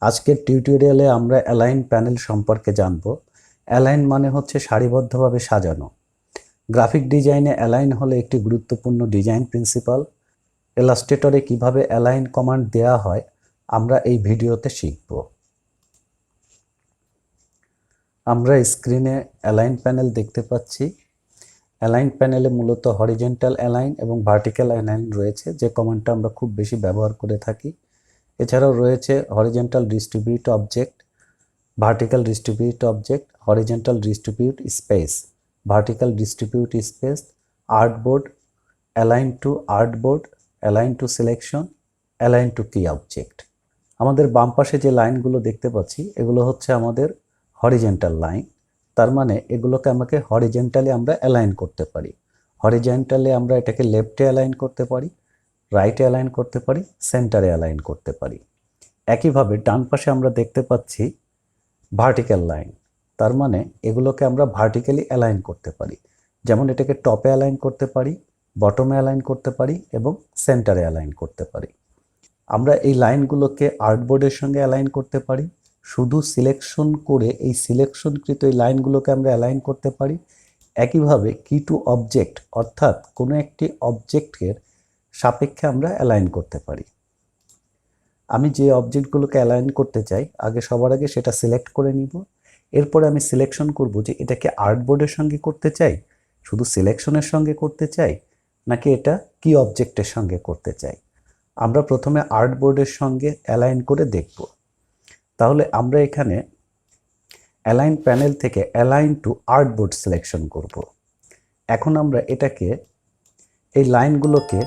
আজকের টিউটোরিয়ালে আমরা অ্যালাইন প্যানেল সম্পর্কে জানব। অ্যালাইন মানে হচ্ছে সারিবদ্ধভাবে সাজানো। গ্রাফিক ডিজাইনে অ্যালাইন হলো একটি গুরুত্বপূর্ণ ডিজাইন প্রিন্সিপাল। ইলাস্ট্রেটরে কিভাবে অ্যালাইন কমান্ড দেওয়া হয় আমরা এই ভিডিওতে শিখব। আমরা স্ক্রিনে অ্যালাইন প্যানেল দেখতে পাচ্ছি। অ্যালাইন প্যানেলে মূলত হরিজন্টাল অ্যালাইন এবং ভার্টিক্যাল অ্যালাইন রয়েছে, যে কমান্ডটা আমরা খুব বেশি ব্যবহার করে থাকি। এছাড়াও রয়েছে horizontal distribute object, vertical distribute object, horizontal distribute space, vertical distribute space, artboard, align two artboard, align two selection, align two কি অবজেক্ট। আমাদের বাম পাশে যে লাইনগুলো দেখতে পাচ্ছি এগুলো হচ্ছে আমাদের হরিজন্টাল লাইন। তার মানে এগুলোকে আমাকে হরিজন্টালি আমরা অ্যালাইন করতে পারি। হরিজন্টালি আমরা এটাকে লেফটে অ্যালাইন করতে পারি, রাইটে অ্যালাইন করতে পারি, সেন্টারে অ্যালাইন করতে পারি। একইভাবে ডান পাশে আমরা দেখতে পাচ্ছি ভার্টিক্যাল লাইন। তার মানে এগুলোকে আমরা ভার্টিক্যালি অ্যালাইন করতে পারি। যেমন এটাকে টপে অ্যালাইন করতে পারি, বটমে অ্যালাইন করতে পারি এবং সেন্টারে অ্যালাইন করতে পারি। আমরা এই লাইনগুলোকে আর্টবোর্ডের সঙ্গে অ্যালাইন করতে পারি। শুধু সিলেকশন করে এই সিলেকশনকৃত এই লাইনগুলোকে আমরা অ্যালাইন করতে পারি। একইভাবে কি টু অবজেক্ট অর্থাৎ কোনো একটি অবজেক্টের সাপেক্ষে আমরা অ্যালাইন করতে পারি। আমি যে অবজেক্টগুলোকে অ্যালাইন করতে চাই সবার আগে সেটা সিলেক্ট করে নিব। এরপরে আমি সিলেকশন করব যে এটাকে আর্টবোর্ডের সঙ্গে করতে চাই, শুধু সিলেকশনের সঙ্গে করতে চাই, নাকি এটা কি অবজেক্টের সঙ্গে করতে চাই। আমরা প্রথমে আর্টবোর্ডের সঙ্গে অ্যালাইন করে দেখব। তাহলে আমরা এখানে অ্যালাইন প্যানেল থেকে অ্যালাইন টু আর্টবোর্ড সিলেকশন করব। এখন আমরা এটাকে এই লাইনগুলোকে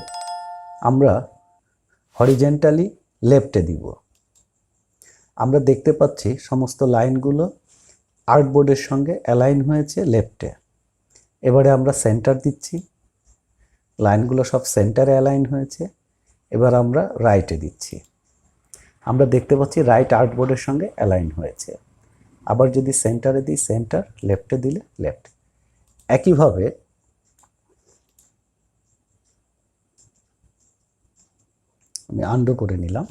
আমরা হরিজন্টালি লেফটে দিব। আমরা দেখতে পাচ্ছি সমস্ত লাইনগুলো আর্টবোর্ডের সঙ্গে অ্যালাইন হয়েছে লেফটে। এবারে আমরা সেন্টার দিচ্ছি, লাইনগুলো সব সেন্টারে অ্যালাইন হয়েছে। এবার আমরা রাইটে দিচ্ছি, আমরা দেখতে পাচ্ছি রাইট আর্টবোর্ডের সঙ্গে অ্যালাইন হয়েছে। আবার যদি সেন্টারে দিই সেন্টার, লেফটে দিলে লেফট। একইভাবে আমি আন্ডু করে নিলাম।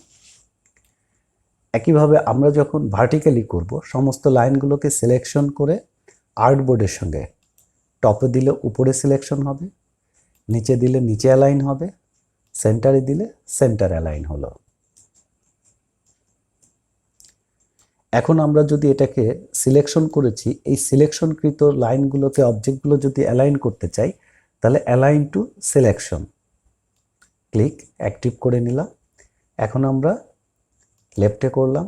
একইভাবে আমরা যখন ভার্টিক্যালি করব সমস্ত লাইনগুলোকে সিলেকশন করে আর্টবোর্ডের সঙ্গে টপে দিলে উপরে সিলেকশন হবে, নিচে দিলে নিচে অ্যালাইন হবে, সেন্টারে দিলে সেন্টার অ্যালাইন হলো। এখন আমরা যদি এটাকে সিলেকশন করেছি এই সিলেকশনকৃত লাইনগুলোকে অবজেক্টগুলো যদি অ্যালাইন করতে চাই তাহলে align two selection click active করে নিলাম। এখন আমরা লেফটে করলাম।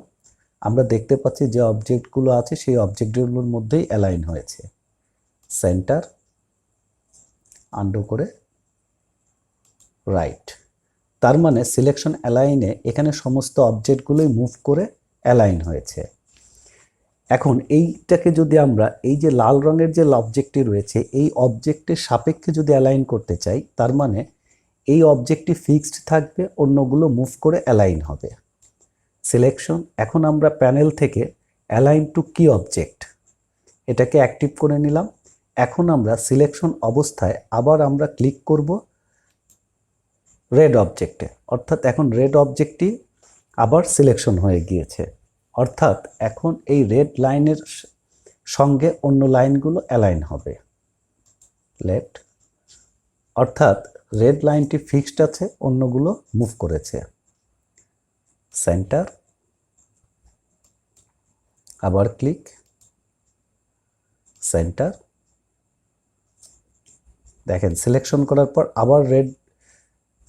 আমরা দেখতে পাচ্ছি যে অবজেক্টগুলো আছে সেই অবজেক্টগুলোর মধ্যেই অ্যালাইন হয়েছে। সেন্টার, আন্ডু করে রাইট। তার মানে সিলেকশন অ্যালাইনে এখানে সমস্ত অবজেক্টগুলোই মুভ করে অ্যালাইন হয়েছে। এখন এইটাকে যদি আমরা এই যে লাল রঙের যে অবজেক্টটি রয়েছে এই অবজেক্টের সাপেক্ষে যদি অ্যালাইন করতে চাই তার মানে এই অবজেক্টটি ফিক্সড থাকবে, অন্যগুলো মুভ করে অ্যালাইন হবে। সিলেকশন, এখন আমরা প্যানেল থেকে অ্যালাইন টু কি অবজেক্ট এটাকে অ্যাক্টিভ করে নিলাম। এখন আমরা সিলেকশন অবস্থায় আবার আমরা ক্লিক করব রেড অবজেক্টে, অর্থাৎ এখন রেড অবজেক্টটি আবার সিলেকশন হয়ে গিয়েছে। অর্থাৎ এখন এই রেড লাইনের সঙ্গে অন্য লাইনগুলো অ্যালাইন হবে লেফট, অর্থাৎ রেড লাইনটি ফিক্সড আছে, অন্যগুলো মুভ করেছে। সেন্টার, আবার ক্লিক সেন্টার। দেখেন সিলেকশন করার পর আবার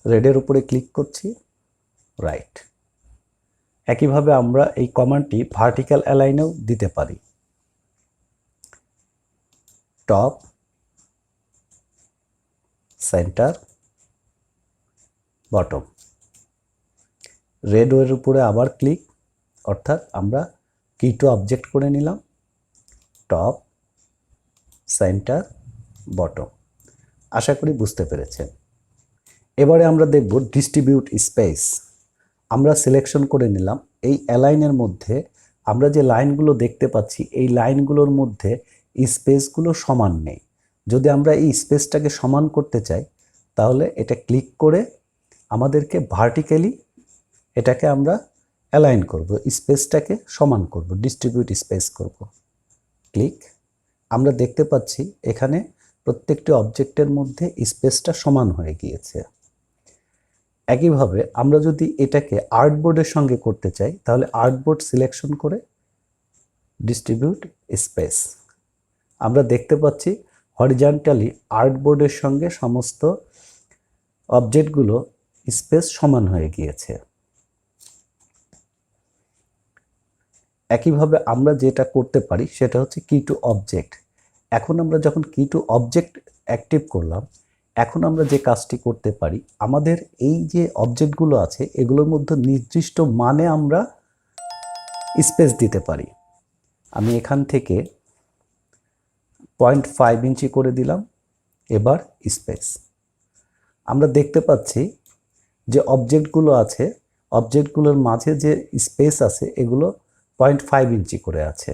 রেডের উপরে ক্লিক করছি, রাইট। একইভাবে আমরা এই কমান্ডটি ভার্টিক্যাল অ্যালাইনেও দিতে পারি। Top, centre, bottom. রেড ওয়ের উপরে আবার ক্লিক, অর্থাৎ আমরা কি টু অবজেক্ট করে নিলাম। Top, centre, bottom. আশা করি বুঝতে পেরেছেন। এবারে আমরা দেখব ডিস্ট্রিবিউট স্পেস। আমরা সিলেকশন করে নিলাম এই অ্যালাইনের মধ্যে আমরা যে লাইনগুলো দেখতে পাচ্ছি এই লাইনগুলোর মধ্যে স্পেসগুলো সমান নেই। যদি আমরা এই স্পেসটাকে সমান করতে চাই তাহলে এটা ক্লিক করে আমাদেরকে ভার্টিক্যালি এটাকে আমরা অ্যালাইন করব, স্পেসটাকে সমান করব, ডিস্ট্রিবিউট স্পেস করব। ক্লিক। আমরা দেখতে পাচ্ছি এখানে প্রত্যেকটি অবজেক্টের মধ্যে স্পেসটা সমান হয়ে গিয়েছে। একইভাবে আমরা যদি এটাকে আর্টবোর্ডের সঙ্গে করতে চাই তাহলে আর্টবোর্ড সিলেকশন করে ডিস্ট্রিবিউট স্পেস। আমরা দেখতে পাচ্ছি হরিজন্টালি আর্টবোর্ডের সঙ্গে সমস্ত অবজেক্টগুলো স্পেস সমান হয়ে গিয়েছে। একইভাবে আমরা যেটা করতে পারি সেটা হচ্ছে কি টু অবজেক্ট। এখন আমরা যখন কি টু অবজেক্ট অ্যাক্টিভ করলাম, এখন আমরা যে কাজটি করতে পারি, আমাদের এই যে অবজেক্টগুলো আছে এগুলোর মধ্যে নির্দিষ্ট মানে আমরা স্পেস দিতে পারি। আমি এখান থেকে 0.5 ইঞ্চি করে দিলাম। এবার স্পেস। আমরা দেখতে পাচ্ছি যে অবজেক্টগুলো আছে, অবজেক্টগুলোর মাঝে যে স্পেস আছে এগুলো 0.5 ইঞ্চি করে আছে।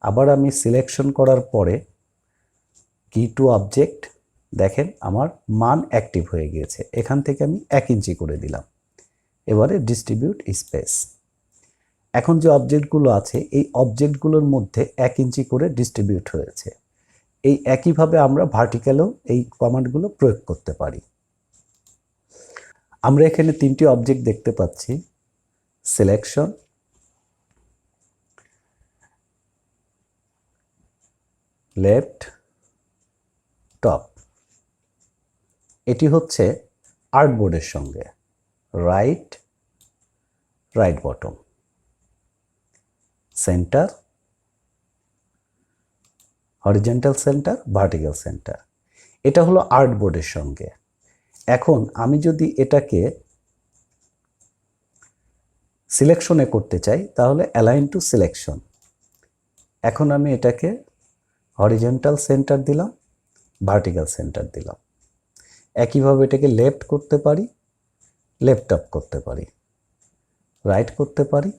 আবার আমি সিলেকশন করার পরে কি টু অবজেক্ট, দেখেন আমার মান অ্যাক্টিভ হয়ে গিয়েছে। এখান থেকে আমি 1 ইঞ্চি করে দিলাম। এবারে ডিস্ট্রিবিউট স্পেস। এখন যে অবজেক্টগুলো আছে এই অবজেক্টগুলোর মধ্যে 1 ইঞ্চি করে ডিস্ট্রিবিউট হয়েছে। এই একইভাবে আমরা ভার্টিক্যালেও এই কমান্ডগুলো প্রয়োগ করতে পারি। আমরা এখানে 3টি অবজেক্ট দেখতে পাচ্ছি। Selection, left, top. এটি হচ্ছে আর্টবোর্ডের সঙ্গে। Right, right bottom, centre, horizontal centre, vertical centre. এটা হলো আর্টবোর্ডের সঙ্গে। এখন আমি যদি এটাকে সিলেকশনে করতে চাই তাহলে অ্যালাইন টু সিলেকশন। এখন আমি এটাকে হরিজন্টাল সেন্টার দিলাম, ভার্টিক্যাল সেন্টার দিলাম। একইভাবে এটাকে লেফট করতে পারি, লেফট আপ করতে পারি, রাইট করতে পারি,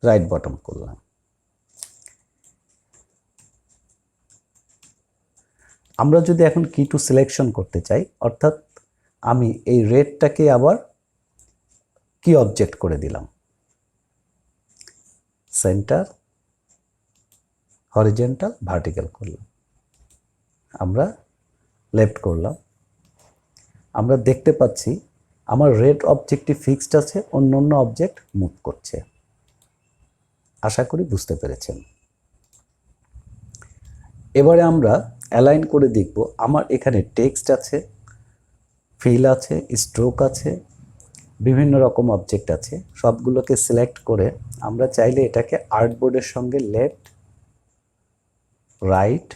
রাইট বটম করলাম। আমরা যদি এখন কি টু সিলেকশন করতে চাই, অর্থাৎ আমি এই রেডটাকে আবার কি অবজেক্ট করে দিলাম, সেন্টার, হরিজন্টাল, ভার্টিক্যাল করলাম, আমরা লেফট করলাম। আমরা দেখতে পাচ্ছি আমার রেড অবজেক্টটি ফিক্সড আছে, অন্য অন্য অবজেক্ট মুভ করছে। আশা করি বুঝতে পেরেছেন। এবারে আমরা অ্যালাইন করে দেখব। আমার এখানে টেক্সট আছে, ফিল আছে, স্ট্রোক আছে, বিভিন্ন রকম অবজেক্ট আছে। সবগুলোকে সিলেক্ট করে আমরা চাইলে এটাকে আর্টবোর্ডের সঙ্গে লেফট, রাইট,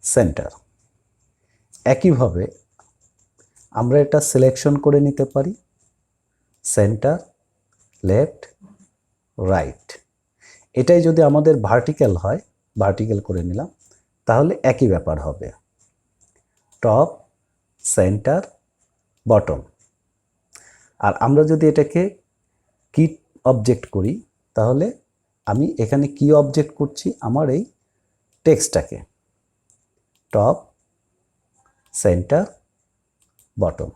সেন্টার। একইভাবে আমরা এটা সিলেকশন করে নিতে পারি, সেন্টার, লেফট, রাইট। এটাই যদি আমাদের ভার্টিক্যাল হয়, ভার্টিক্যাল করে নিলাম, তাহলে একই ব্যাপার হবে, টপ, সেন্টার, বটম। আর আমরা যদি এটাকে কি অবজেক্ট করি তাহলে আমি এখানে কি অবজেক্ট করছি, আমার এই টেক্সটটাকে, টপ, সেন্টার, বটম।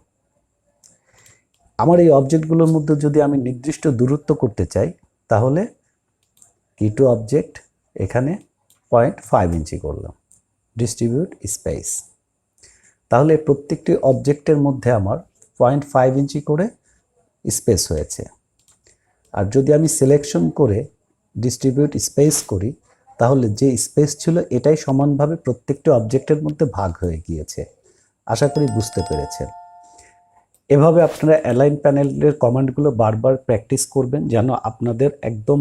আমার এই অবজেক্টগুলোর মধ্যে যদি আমি নির্দিষ্ট দূরত্ব করতে চাই তাহলে কি টু অবজেক্ট, এখানে 0.5 ইঞ্চি করলাম, ডিস্ট্রিবিউট স্পেস। তাহলে প্রত্যেকটি অবজেক্টের মধ্যে আমার 0.5 ইঞ্চি করে স্পেস হয়েছে। আর যদি আমি সিলেকশন করে ডিস্ট্রিবিউট স্পেস করি তাহলে যে স্পেস ছিল এটাই সমানভাবে প্রত্যেকটি অবজেক্টের মধ্যে ভাগ হয়ে গিয়েছে। আশা করি বুঝতে পেরেছেন। এভাবে আপনারা অ্যালাইন প্যানেলের কমান্ডগুলো বারবার প্র্যাকটিস করবেন যেন আপনাদের একদম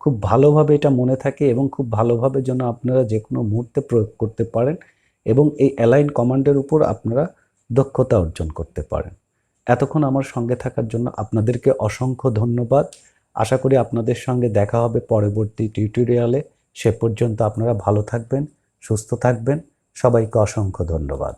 খুব ভালোভাবে এটা মনে থাকে এবং খুব ভালোভাবে যেন আপনারা যে কোনো মুহূর্তে প্রয়োগ করতে পারেন এবং এই অ্যালাইন কমান্ডের উপর আপনারা দক্ষতা অর্জন করতে পারেন। এতক্ষণ আমার সঙ্গে থাকার জন্য আপনাদেরকে অসংখ্য ধন্যবাদ। আশা করি আপনাদের সঙ্গে দেখা হবে পরবর্তী টিউটোরিয়ালে। সে পর্যন্ত আপনারা ভালো থাকবেন, সুস্থ থাকবেন। সবাইকে অসংখ্য ধন্যবাদ।